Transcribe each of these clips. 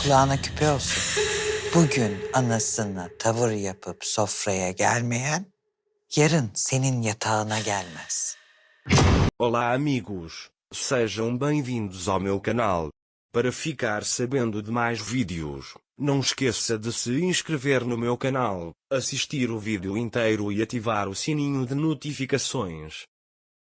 Kulağına küpe olsun. Bugün anasına tavır yapıp sofraya gelmeyen, yarın senin yatağına gelmez. Olá amigos, sejam bem-vindos ao meu canal. Para ficar sabendo de mais vídeos, não esqueça de se inscrever no meu canal, assistir o vídeo inteiro e ativar o sininho de notificações.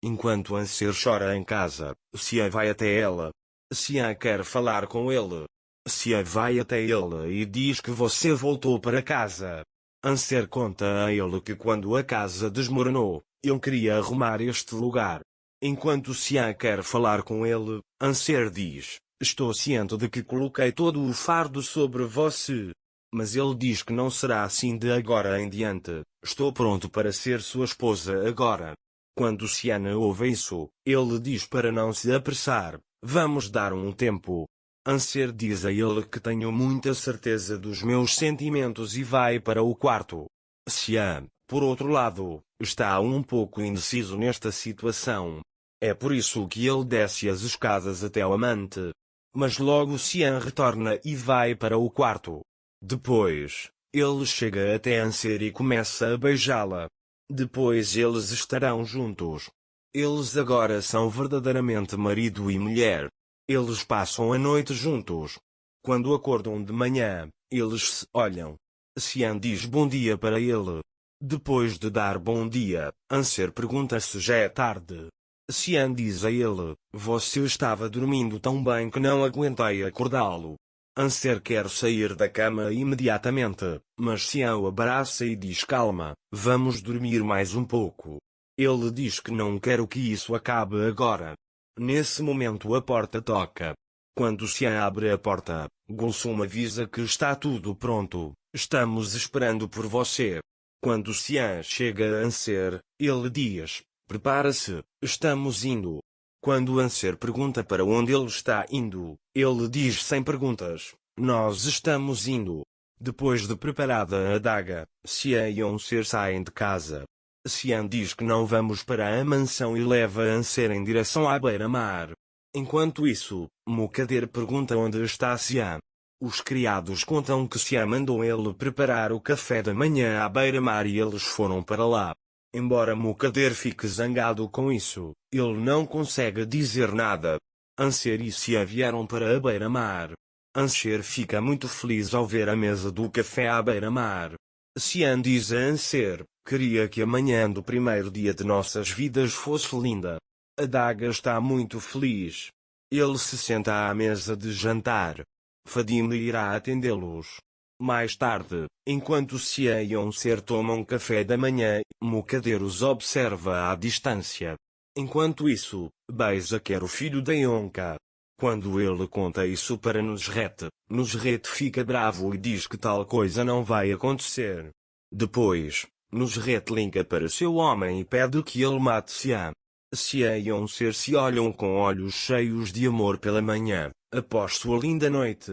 Enquanto Anser chora em casa, Xian vai até ela. Xian quer falar com ele. Xian vai até ele e diz que você voltou para casa. Anser conta a ele que quando a casa desmoronou, ele queria arrumar este lugar. Enquanto Xian quer falar com ele, Anser diz: estou ciente de que coloquei todo o fardo sobre você. Mas ele diz que não será assim de agora em diante. Estou pronto para ser sua esposa agora. Quando Xian ouve isso, ele diz para não se apressar, vamos dar um tempo. Anser diz a ele que tenho muita certeza dos meus sentimentos e vai para o quarto. Xian, por outro lado, está um pouco indeciso nesta situação. É por isso que ele desce as escadas até o amante. Mas logo Xian retorna e vai para o quarto. Depois, ele chega até Anser e começa a beijá-la. Depois eles estarão juntos. Eles agora são verdadeiramente marido e mulher. Eles passam a noite juntos. Quando acordam de manhã, eles se olham. Xian diz bom dia para ele. Depois de dar bom dia, Anser pergunta se já é tarde. Xian diz a ele: você estava dormindo tão bem que não aguentei acordá-lo. Anser quer sair da cama imediatamente, mas Xian o abraça e diz calma, vamos dormir mais um pouco. Ele diz que não quer que isso acabe agora. Nesse momento a porta toca. Quando Xian abre a porta, Gulsum avisa que está tudo pronto, estamos esperando por você. Quando Xian chega a Anser, ele diz: prepara-se, estamos indo. Quando Anser pergunta para onde ele está indo, ele diz sem perguntas: nós estamos indo. Depois de preparada a adaga, Xian e Anser saem de casa. Xian diz que não vamos para a mansão e leva Anser em direção à beira-mar. Enquanto isso, Mukader pergunta onde está Xian. Os criados contam que Xian mandou ele preparar o café da manhã à beira-mar e eles foram para lá. Embora Mukader fique zangado com isso, ele não consegue dizer nada. Anser e Xian vieram para a beira-mar. Anser fica muito feliz ao ver a mesa do café à beira-mar. Xian diz a Anser: queria que a manhã do primeiro dia de nossas vidas fosse linda. A Daga está muito feliz. Ele se senta à mesa de jantar. Fadim irá atendê-los. Mais tarde, enquanto Xian e Anser tomam café da manhã, Mukader os observa à distância. Enquanto isso, Beisa quer o filho da Yonka. Quando ele conta isso para Nusret, Nusret fica bravo e diz que tal coisa não vai acontecer. Depois, Nusret liga para seu homem e pede que ele mate Xian. Xian e Anser se olham com olhos cheios de amor pela manhã, após sua linda noite.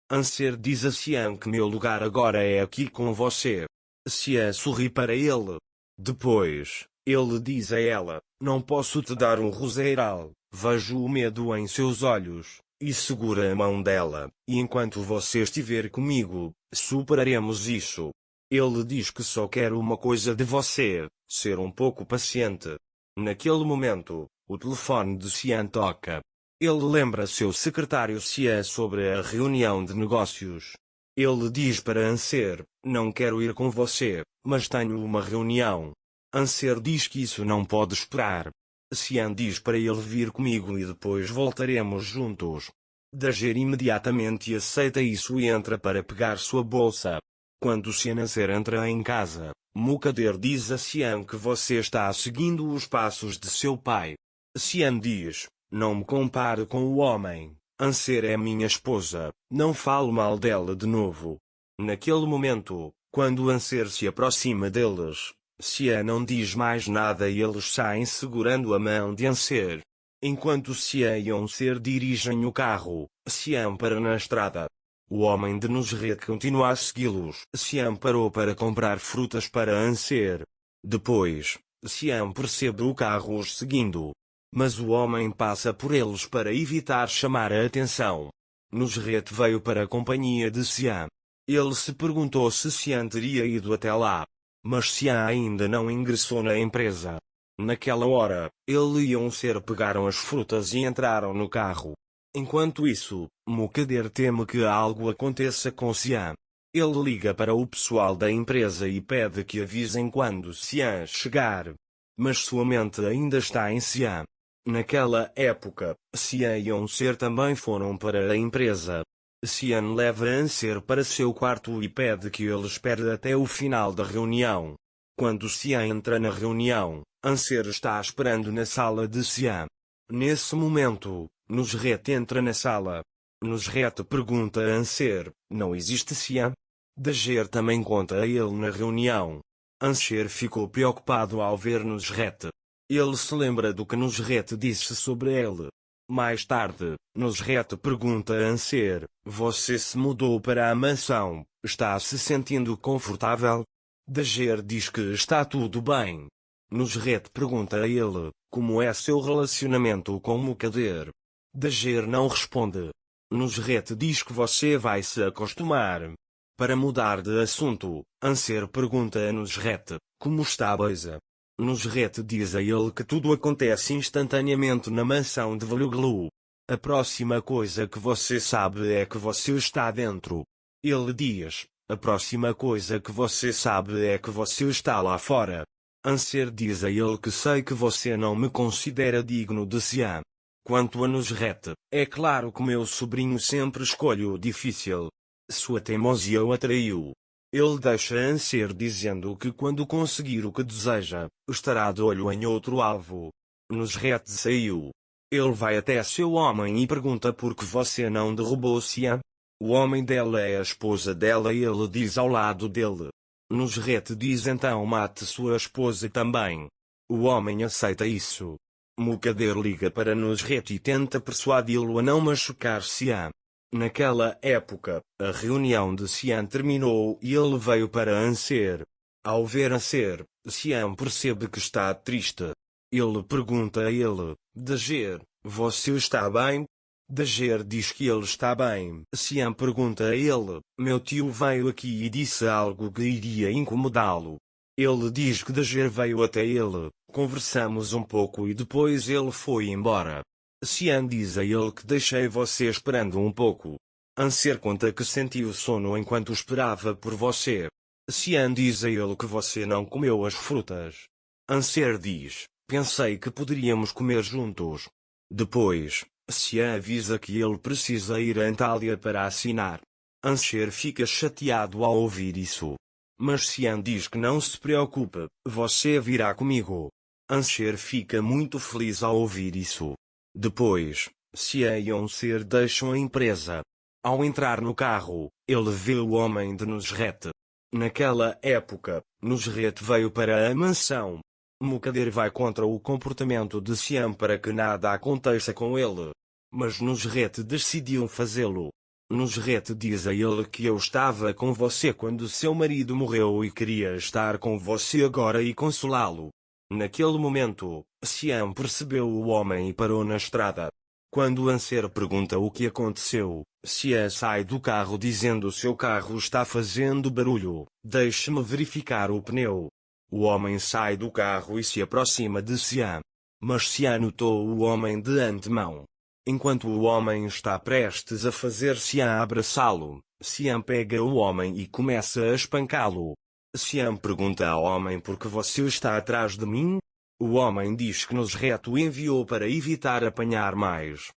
Anser diz a Xian que meu lugar agora é aqui com você. Xian sorri para ele. Depois, ele diz a ela: não posso te dar um roseiral, vejo o medo em seus olhos, e segura a mão dela, e enquanto você estiver comigo, superaremos isso. Ele diz que só quer uma coisa de você, ser um pouco paciente. Naquele momento, o telefone de Xian toca. Ele lembra seu secretário Xian sobre a reunião de negócios. Ele diz para Anser: não quero ir com você, mas tenho uma reunião. Anser diz que isso não pode esperar. Xian diz para ele vir comigo e depois voltaremos juntos. Dager imediatamente aceita isso e entra para pegar sua bolsa. Quando Xian Anser entra em casa, Mukader diz a Xian que você está seguindo os passos de seu pai. Xian diz: não me compare com o homem. Anser é minha esposa, não falo mal dela de novo. Naquele momento, quando Anser se aproxima deles, Xian não diz mais nada e eles saem segurando a mão de Anser. Enquanto Xian e Anser dirigem o carro, Xian para na estrada. O homem de Nusret continua a segui-los. Xian parou para comprar frutas para Anser. Depois, Xian percebe o carro os seguindo. Mas o homem passa por eles para evitar chamar a atenção. Nusret veio para a companhia de Xian. Ele se perguntou se Xian teria ido até lá. Mas Xian ainda não ingressou na empresa. Naquela hora, ele e Onser pegaram as frutas e entraram no carro. Enquanto isso, Mukader teme que algo aconteça com Xian. Ele liga para o pessoal da empresa e pede que avisem quando Xian chegar. Mas sua mente ainda está em Xian. Naquela época, Xian e Onser também foram para a empresa. Xian leva Onser para seu quarto e pede que ele espere até o final da reunião. Quando Xian entra na reunião, Onser está esperando na sala de Xian. Nesse momento, Nusret entra na sala. Nusret pergunta a Onser, não existe Xian? Dager também conta a ele na reunião. Onser ficou preocupado ao ver Nusret. Ele se lembra do que Nusret disse sobre ele. Mais tarde, Nusret pergunta a Onser, você se mudou para a mansão, está se sentindo confortável? Dager diz que está tudo bem. Nusret pergunta a ele, como é seu relacionamento com Mukader? Dager não responde. Nusret diz que você vai se acostumar. Para mudar de assunto, Onser pergunta a Nusret, como está a Beisa? Nusret diz a ele que tudo acontece instantaneamente na mansão de Veluglu. A próxima coisa que você sabe é que você está dentro. Ele diz, a próxima coisa que você sabe é que você está lá fora. Onser diz a ele que sei que você não me considera digno de Xian. Quanto a Nusret, é claro que meu sobrinho sempre escolhe o difícil. Sua teimosia o atraiu. Ele deixa Onser dizendo que quando conseguir o que deseja, estará de olho em outro alvo. Nusret saiu. Ele vai até seu homem e pergunta por que você não derrubou Xian. O homem dela é a esposa dela e ele diz ao lado dele. Nusret diz então mate sua esposa também. O homem aceita isso. Mukader liga para Nusret e tenta persuadi-lo a não machucar Xian. Naquela época, a reunião de Xian terminou e ele veio para Onser. Ao ver Onser, Xian percebe que está triste. Ele pergunta a ele, Dager, você está bem? Dager diz que ele está bem. Xian pergunta a ele, meu tio veio aqui e disse algo que iria incomodá-lo. Ele diz que Dager veio até ele, conversamos um pouco e depois ele foi embora. Xian diz a ele que deixei você esperando um pouco. Onser conta que sentiu sono enquanto esperava por você. Xian diz a ele que você não comeu as frutas. Onser diz, pensei que poderíamos comer juntos. Depois, Xian avisa que ele precisa ir a Antália para assinar. Onser fica chateado ao ouvir isso. Mas Xian diz que não se preocupe, você virá comigo. Onser fica muito feliz ao ouvir isso. Depois, Xian e Onser deixam a empresa. Ao entrar no carro, ele vê o homem de Nusret. Naquela época, Nusret veio para a mansão. Mukader vai contra o comportamento de Xian para que nada aconteça com ele. Mas Nusret decidiu fazê-lo. Nusret diz a ele que eu estava com você quando seu marido morreu e queria estar com você agora e consolá-lo. Naquele momento, Xian percebeu o homem e parou na estrada. Quando Onser pergunta o que aconteceu, Xian sai do carro dizendo seu carro está fazendo barulho, deixe-me verificar o pneu. O homem sai do carro e se aproxima de Xian. Mas Xian notou o homem de antemão. Enquanto o homem está prestes a fazer Xian abraçá-lo, Xian pega o homem e começa a espancá-lo. Xian pergunta ao homem por que você está atrás de mim? O homem diz que Nusret o enviou para evitar apanhar mais.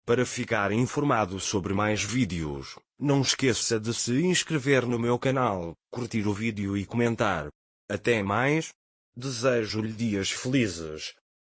Para ficar informado sobre mais vídeos, não esqueça de se inscrever no meu canal, curtir o vídeo e comentar. Até mais. Desejo-lhe dias felizes.